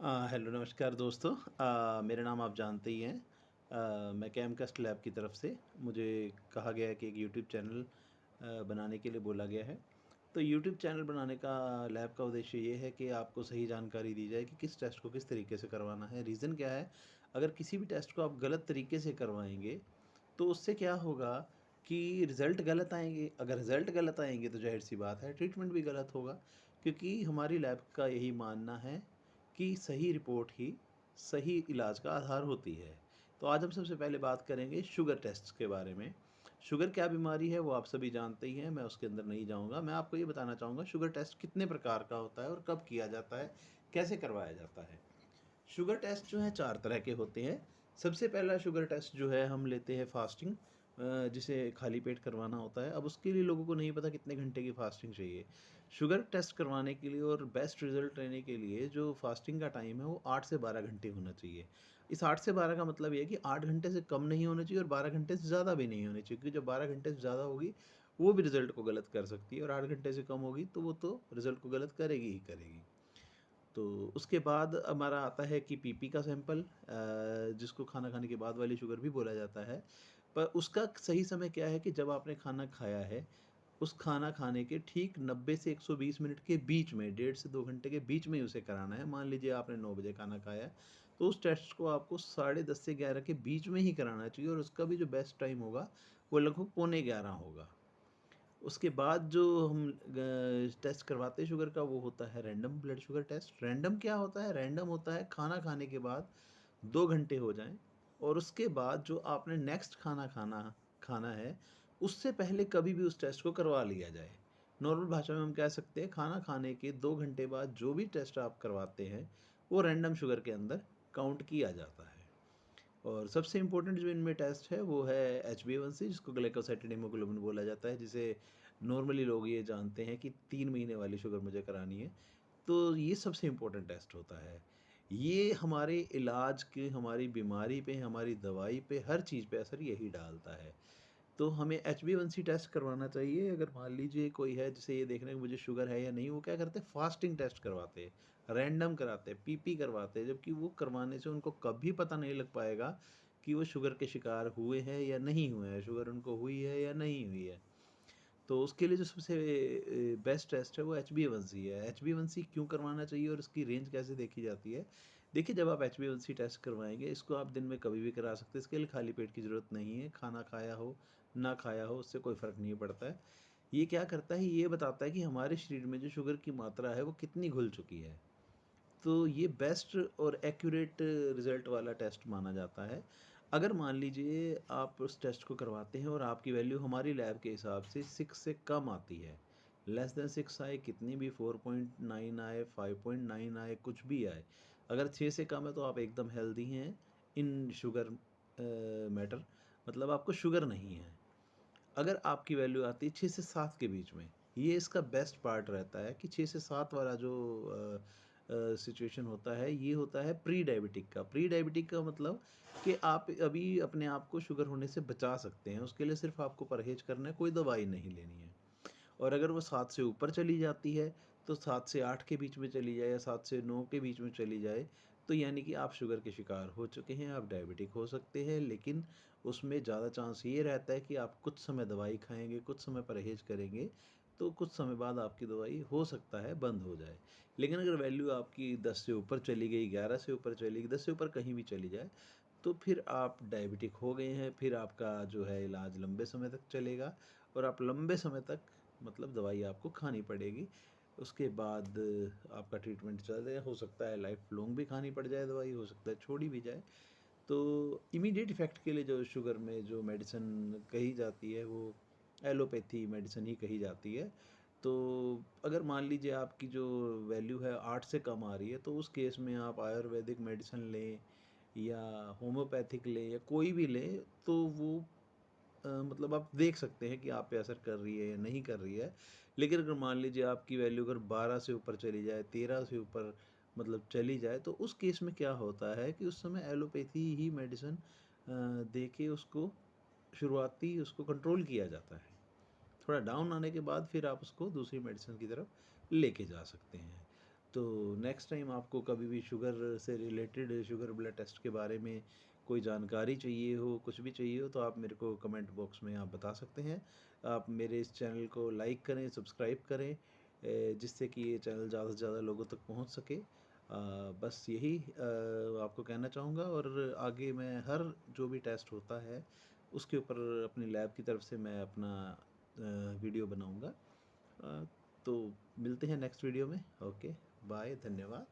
Hello नमस्कार दोस्तों। मेरा नाम आप जानते ही हैं। मैं कैमकास्ट लैब की तरफ से मुझे कहा गया है कि एक यूट्यूब चैनल बनाने के लिए बोला गया है। तो यूट्यूब चैनल बनाने का लैब का उद्देश्य ये है कि आपको सही जानकारी दी जाए कि किस टेस्ट को किस तरीके से करवाना है। रीज़न क्या है, अगर किसी भी टेस्ट को आप गलत तरीके से करवाएंगे तो उससे क्या होगा कि रिज़ल्ट गलत आएंगे। अगर रिज़ल्ट गलत आएंगे तो जाहिर सी बात है ट्रीटमेंट भी गलत होगा, क्योंकि हमारी लैब का यही मानना है कि सही रिपोर्ट ही सही इलाज का आधार होती है। तो आज हम सबसे पहले बात करेंगे शुगर टेस्ट के बारे में। शुगर क्या बीमारी है वो आप सभी जानते ही हैं, मैं उसके अंदर नहीं जाऊँगा। मैं आपको ये बताना चाहूँगा शुगर टेस्ट कितने प्रकार का होता है और कब किया जाता है, कैसे करवाया जाता है। शुगर टेस्ट जो है 4 तरह के होते हैं। सबसे पहला शुगर टेस्ट जो है हम लेते हैं फास्टिंग, जिसे खाली पेट करवाना होता है। अब उसके लिए लोगों को नहीं पता कितने घंटे की फास्टिंग चाहिए। शुगर टेस्ट करवाने के लिए और बेस्ट रिज़ल्ट लेने के लिए जो फास्टिंग का टाइम है वो 8 से 12 घंटे होना चाहिए। इस 8 से 12 का मतलब ये है कि 8 घंटे से कम नहीं होना चाहिए और 12 घंटे से ज़्यादा भी नहीं होनी चाहिए, क्योंकि जब 12 घंटे से ज़्यादा होगी वो भी रिज़ल्ट को गलत कर सकती है और 8 घंटे से कम होगी तो वो तो रिज़ल्ट को गलत करेगी ही करेगी। तो उसके बाद हमारा आता है कि पीपी का सैंपल, जिसको खाना खाने के बाद वाली शुगर भी बोला जाता है। पर उसका सही समय क्या है कि जब आपने खाना खाया है, उस खाना खाने के ठीक 90 से 120 मिनट के बीच में, 1.5 से 2 घंटे के बीच में ही उसे कराना है। मान लीजिए आपने 9 बजे खाना खाया है, तो उस टेस्ट को आपको साढ़े 10 से 11 के बीच में ही कराना चाहिए और उसका भी जो बेस्ट टाइम होगा, वो लगभग पौने 11 होगा। उसके बाद जो हम टेस्ट करवाते हैं शुगर का, वो होता है random blood sugar test. Random क्या होता है? रैंडम होता है खाना खाने के बाद 2 घंटे हो जाएँ और उसके बाद जो आपने नेक्स्ट खाना खाना खाना है, उससे पहले कभी भी उस टेस्ट को करवा लिया जाए। नॉर्मल भाषा में हम कह सकते हैं खाना खाने के 2 घंटे बाद जो भी टेस्ट आप करवाते हैं, वो रैंडम शुगर के अंदर काउंट किया जाता है। और सबसे इम्पोर्टेंट जो इनमें टेस्ट है वो है HbA1c, जिसको ग्लाइकोसाइलेटेड हीमोग्लोबिन बोला जाता है, जिसे नॉर्मली लोग ये जानते हैं कि 3 महीने वाली शुगर मुझे करानी है। तो ये सबसे इम्पोर्टेंट टेस्ट होता है। ये हमारे इलाज के, हमारी बीमारी पे, हमारी दवाई पे, हर चीज़ पे असर यही डालता है। तो हमें HbA1c टेस्ट करवाना चाहिए। अगर मान लीजिए कोई है जिसे ये देखना है कि मुझे शुगर है या नहीं, वो क्या करते हैं, फास्टिंग टेस्ट करवाते हैं, रैंडम कराते हैं, पीपी करवाते हैं, जबकि वो करवाने से उनको कभी पता नहीं लग पाएगा कि वो शुगर के शिकार हुए हैं या नहीं हुए हैं, शुगर उनको हुई है या नहीं हुई है। तो उसके लिए जो सबसे बेस्ट टेस्ट है वो HbA1c है। HbA1c क्यों करवाना चाहिए और उसकी रेंज कैसे देखी जाती है? देखिए, जब आप HbA1c टेस्ट करवाएँगे, इसको आप दिन में कभी भी करा सकते हैं। इसके लिए खाली पेट की ज़रूरत नहीं है। खाना खाया हो, ना खाया हो, उससे कोई फ़र्क नहीं पड़ता है। ये क्या करता है, ये बताता है कि हमारे शरीर में जो शुगर की मात्रा है वो कितनी घुल चुकी है। तो ये बेस्ट और एक्यूरेट रिज़ल्ट वाला टेस्ट माना जाता है। अगर मान लीजिए आप उस टेस्ट को करवाते हैं और आपकी वैल्यू हमारी लैब के हिसाब से 6 से कम आती है, लेस देन 6 आए, कितनी भी 4.9 आए, 5.9 आए, कुछ भी आए, अगर 6 से कम है तो आप एकदम हेल्दी हैं इन शुगर मैटर, मतलब आपको शुगर नहीं है। अगर आपकी वैल्यू आती है 6 से 7 के बीच में, ये इसका बेस्ट पार्ट रहता है कि 6 से 7 वाला जो सिचुएशन होता है, ये होता है प्री डायबिटिक का। प्री डायबिटिक का मतलब कि आप अभी अपने आप को शुगर होने से बचा सकते हैं, उसके लिए सिर्फ़ आपको परहेज़ करना है, कोई दवाई नहीं लेनी है। और अगर वो 7 से ऊपर चली जाती है, तो 7 से 8 के बीच में चली जाए या 7 से 9 के बीच में चली जाए, तो यानी कि आप शुगर के शिकार हो चुके हैं, आप डायबिटिक हो सकते हैं। लेकिन उसमें ज़्यादा चांस ये रहता है कि आप कुछ समय दवाई खाएँगे, कुछ समय परहेज़ करेंगे, तो कुछ समय बाद आपकी दवाई हो सकता है बंद हो जाए। लेकिन अगर वैल्यू आपकी 10 से ऊपर चली गई, 11 से ऊपर चली गई, 10 से ऊपर कहीं भी चली जाए, तो फिर आप डायबिटिक हो गए हैं, फिर आपका जो है इलाज लंबे समय तक चलेगा और आप लंबे समय तक, मतलब दवाई आपको खानी पड़ेगी। उसके बाद आपका ट्रीटमेंट चल रहा है, हो सकता है लाइफ लॉन्ग भी खानी पड़ जाए दवाई, हो सकता है छोड़ी भी जाए। तो इमीडिएट इफ़ेक्ट के लिए जो शुगर में जो मेडिसिन कही जाती है वो एलोपैथी मेडिसिन ही कही जाती है। तो अगर मान लीजिए आपकी जो वैल्यू है 8 से कम आ रही है, तो उस केस में आप आयुर्वेदिक मेडिसिन लें या होम्योपैथिक लें या कोई भी लें, तो वो मतलब आप देख सकते हैं कि आप पे असर कर रही है या नहीं कर रही है। लेकिन अगर मान लीजिए आपकी वैल्यू अगर 12 से ऊपर चली जाए, 13 से ऊपर मतलब चली जाए, तो उस केस में क्या होता है कि उस समय एलोपैथी ही मेडिसिन दे के उसको शुरुआती उसको कंट्रोल किया जाता है। थोड़ा डाउन आने के बाद फिर आप उसको दूसरी मेडिसिन की तरफ लेके जा सकते हैं। तो नेक्स्ट टाइम आपको कभी भी शुगर से रिलेटेड, शुगर ब्लड टेस्ट के बारे में कोई जानकारी चाहिए हो, कुछ भी चाहिए हो, तो आप मेरे को कमेंट बॉक्स में आप बता सकते हैं। आप मेरे इस चैनल को लाइक करें, सब्सक्राइब करें, जिससे कि ये चैनल ज़्यादा से ज़्यादा लोगों तक पहुंच सके। बस यही आपको कहना चाहूँगा। और आगे मैं हर जो भी टेस्ट होता है उसके ऊपर अपनी लैब की तरफ से मैं अपना वीडियो बनाऊँगा। तो मिलते हैं नेक्स्ट वीडियो में। ओके, बाय, धन्यवाद।